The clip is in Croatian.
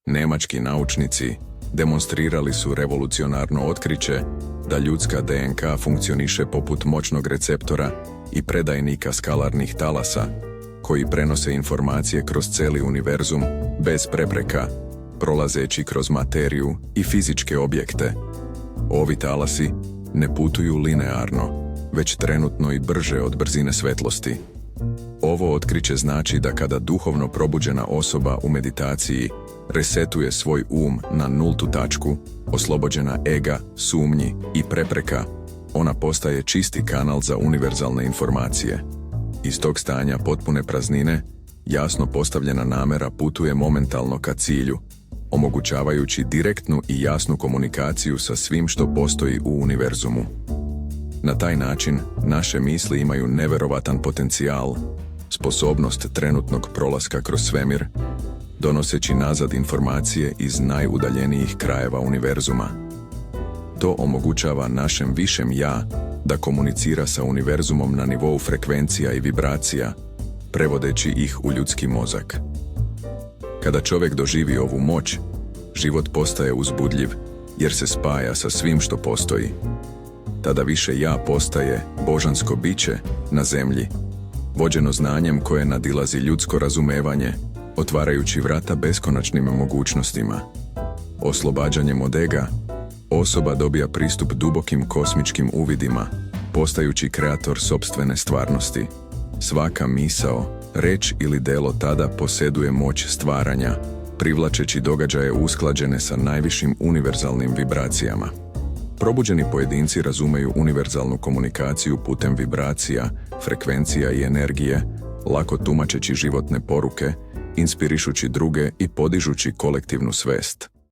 Nemački naučnici demonstrirali su revolucionarno otkriće da ljudska DNK funkcioniše poput moćnog receptora i predajnika skalarnih talasa, koji prenose informacije kroz cijeli univerzum bez prepreka, prolazeći kroz materiju i fizičke objekte. Ovi talasi ne putuju linearno, već trenutno i brže od brzine svetlosti. Ovo otkriće znači da kada duhovno probuđena osoba u meditaciji resetuje svoj na nultu tačku, oslobođena ega, sumnji i prepreka, ona postaje čisti kanal za univerzalne informacije. Iz tog stanja potpune praznine, jasno postavljena namera putuje momentalno ka cilju, omogućavajući direktnu i jasnu komunikaciju sa svim što postoji u univerzumu. Na taj način, naše misli imaju neverovatan potencijal, sposobnost trenutnog prolaska kroz svemir, donoseći nazad informacije iz najudaljenijih krajeva univerzuma. To omogućava našem višem ja da komunicira sa univerzumom na nivou frekvencija i vibracija, prevodeći ih u ljudski mozak. Kada čovjek doživi ovu moć, život postaje uzbudljiv jer se spaja sa svim što postoji. Tada više ja postaje božansko biće na zemlji, vođeno znanjem koje nadilazi ljudsko razumevanje, otvarajući vrata beskonačnim mogućnostima. Oslobađanjem od ega, osoba dobija pristup dubokim kosmičkim uvidima, postajući kreator sopstvene stvarnosti. Svaka misao, reč ili delo tada posjeduje moć stvaranja, privlačeći događaje usklađene sa najvišim univerzalnim vibracijama. Probuđeni pojedinci razumeju univerzalnu komunikaciju putem vibracija, frekvencija i energije, lako tumačeći životne poruke, inspirišući druge i podižući kolektivnu svest.